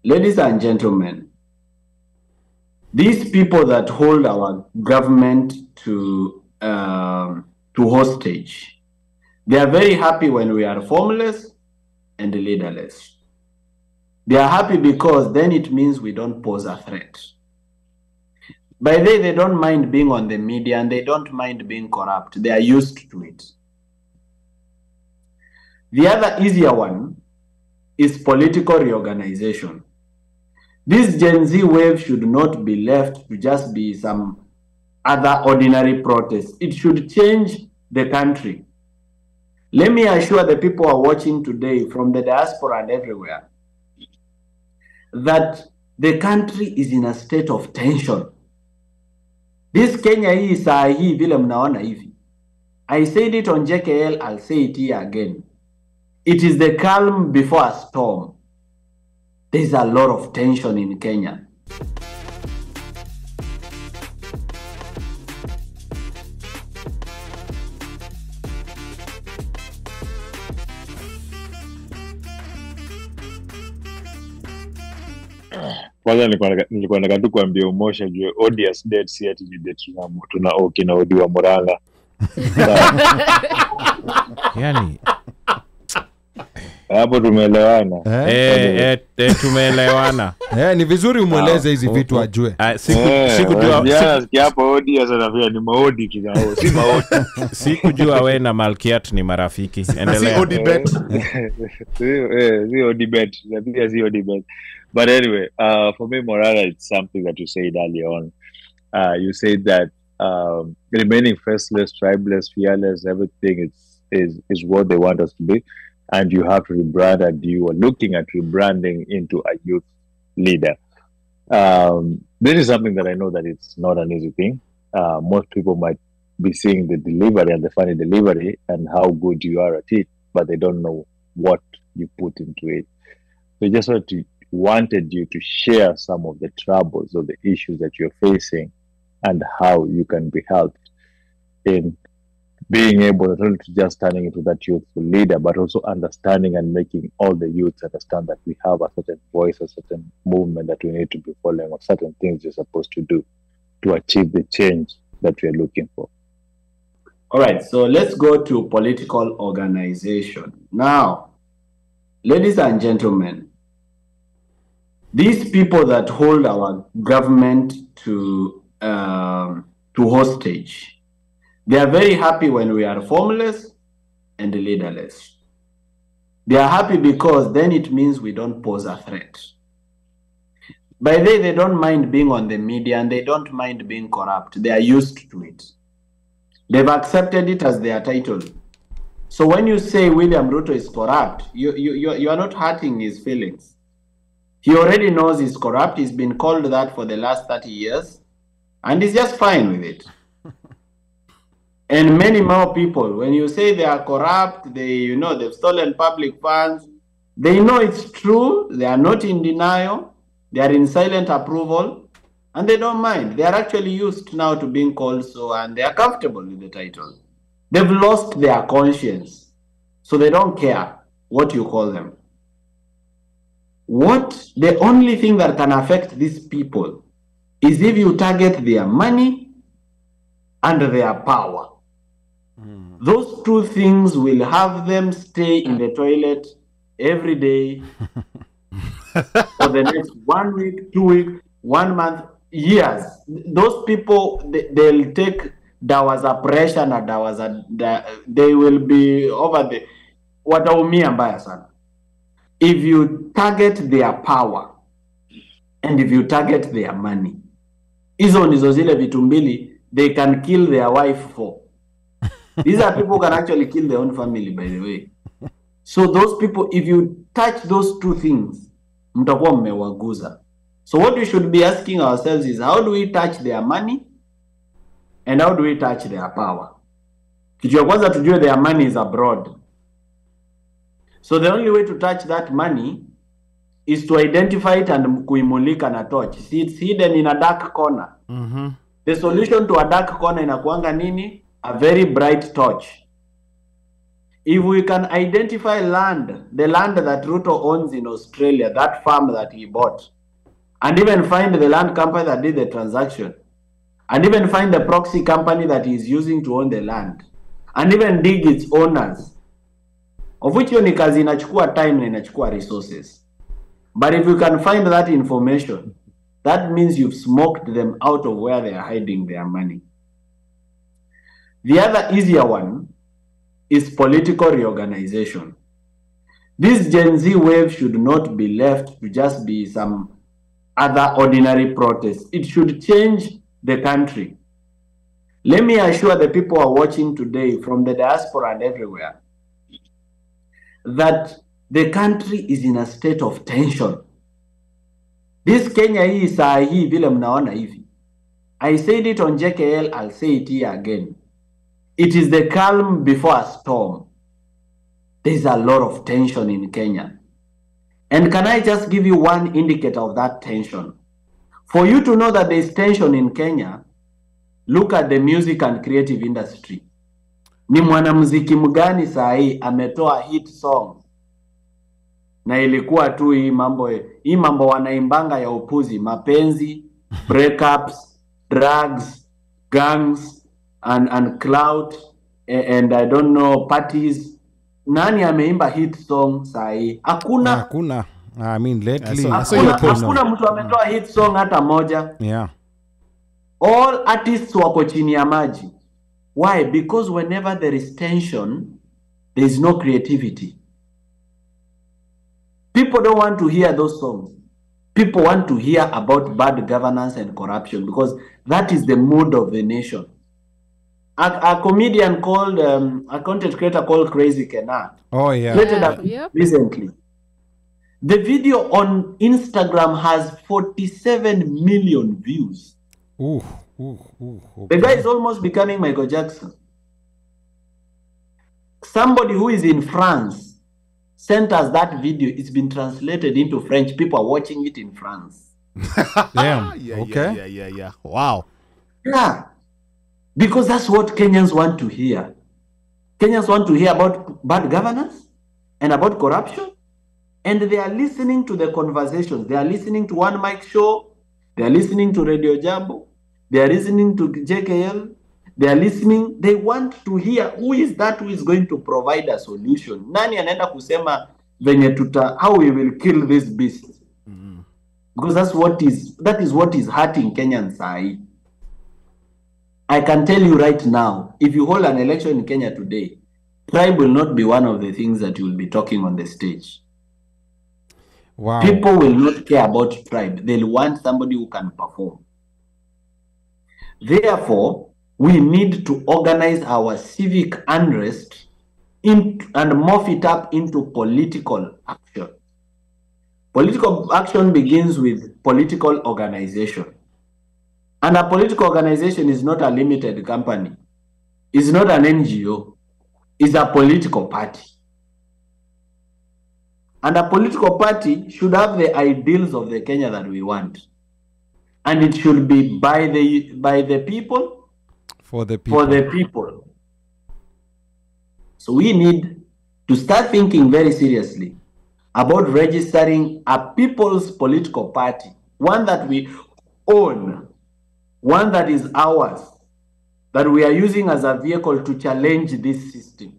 Ladies and gentlemen, these people that hold our government to hostage, they are very happy when we are formless and leaderless. They are happy because then it means we don't pose a threat. By they don't mind being on the media and they don't mind being corrupt. They are used to it. The other easier one is political reorganization. This Gen Z wave should not be left to just be some other ordinary protest. It should change the country. Let me assure the people who are watching today from the diaspora and everywhere that the country is in a state of tension. This Kenya is vile mnaona hivi. I said it on JKL, I'll say it here again. It is the calm before a storm. There's a lot of tension in Kenya. Kwanza nilikuwa nataka tu kuambia Umosha juu odious dead si ati date tuna okay na odi wa Morara. Yani hapo tumeelewana. Tumeelewana. Ni vizuri umueleze hizi vitu ajue. Sikujua hapo odious anafia ni maodi kizao. Si maodi. Sikujua wewe na Malkiat ni marafiki. Endelea. Si odi bet. Si odi bet. Si odi bet. But anyway, for me, Morara, it's something that you said earlier on. You said that remaining faceless, tribeless, fearless, everything is what they want us to be. And you have to rebrand, and you are looking at rebranding into a youth leader. This is something that I know that it's not an easy thing. Most people might be seeing the delivery and the funny delivery and how good you are at it, but they don't know what you put into it. So just wanted you to share some of the troubles or the issues that you're facing and how you can be helped in being able not only to just turning into that youthful leader, but also understanding and making all the youths understand that we have a certain voice, a certain movement that we need to be following, or certain things you're supposed to do to achieve the change that we are looking for. All right, so let's go to political organization. Now, ladies and gentlemen, these people that hold our government to hostage, they are very happy when we are formless and leaderless. They are happy because then it means we don't pose a threat. By they don't mind being on the media and they don't mind being corrupt. They are used to it. They've accepted it as their title. So when you say William Ruto is corrupt, you are not hurting his feelings. He already knows he's corrupt. He's been called that for the last 30 years. And he's just fine with it. And many more people, when you say they are corrupt, they've stolen public funds, they know it's true. They are not in denial. They are in silent approval. And they don't mind. They are actually used now to being called so, and they are comfortable with the title. They've lost their conscience. So they don't care what you call them. The only thing that can affect these people is if you target their money and their power. Those two things will have them stay in the toilet every day for the next 1 week, 2 weeks, 1 month, years. Those people, they'll take dawa za pressure na dawa za they will be over the wataumia mbaya sana. If you target their power and if you target their money, hizo ndizo zile vitu mbili they can kill their wife for. These are people who can actually kill their own family, by the way. So those people, if you touch those two things, mtakuwa mmewaguza. So what we should be asking ourselves is, how do we touch their money and how do we touch their power? Kitu ya kwanza tujue their money is abroad. So the only way to touch that money is to identify it and kuimulika na torch. See, it's hidden in a dark corner. The solution to a dark corner inakuanga nini? A very bright torch. If we can identify land, the land that Ruto owns in Australia, that farm that he bought, and even find the land company that did the transaction, and even find the proxy company that he's using to own the land, and even dig its owners, of which hiyo ni kazi inachukua time na inachukua resources. But if you can find that information, that means you've smoked them out of where they are hiding their money. The other easier one is political reorganization. This Gen Z wave should not be left to just be some other ordinary protest. It should change the country. Let me assure the people who are watching today from the diaspora and everywhere that the country is in a state of tension. This Kenya hii saa hii vile mnaona hivi. I said it on JKL, I'll say it here again. It is the calm before a storm. There's a lot of tension in Kenya. And can I just give you one indicator of that tension? For you to know that there's tension in Kenya, look at the music and creative industry. Ni mwanamuziki mgani saa hii ametoa hit song na ilikuwa tu hii mambo wanaimbanga ya upuzi, mapenzi, breakups, drugs, gangs and clout and I don't know parties. Nani ameimba hit song saa hii? Hakuna. I mean lately hakuna mtu ametoa hit song hata moja. Yeah. All artists wako chini ya maji. Why? Because whenever there is tension, there is no creativity. People don't want to hear those songs. People want to hear about bad governance and corruption because that is the mood of the nation. A comedian called, a content creator called Crazy Kenyan. Oh yeah. Created recently. The video on Instagram has 47 million views. Okay. The guy is almost becoming Michael Jackson. Somebody who is in France sent us that video. It's been translated into French. People are watching it in France. Damn. Yeah. Wow. Yeah. Because that's what Kenyans want to hear. Kenyans want to hear about bad governance and about corruption. And they are listening to the conversations. They are listening to OneMicShow. They are listening to Radio Jambo. They are listening to JKL. They are listening. They want to hear who is that who is going to provide a solution. Nani anaenda kusema venye how we will kill this beast. Because that is what is hurting Kenyans. I can tell you right now, if you hold an election in Kenya today, tribe will not be one of the things that you will be talking on the stage. Wow. People will not care about tribe. They'll want somebody who can perform. Therefore, we need to organize our civic unrest and morph it up into political action. Political action begins with political organization. And a political organization is not a limited company. It's not an NGO. It's a political party. And a political party should have the ideals of the Kenya that we want. And it should be by the people, for the people. For the people. So we need to start thinking very seriously about registering a people's political party, one that we own, one that is ours, that we are using as a vehicle to challenge this system.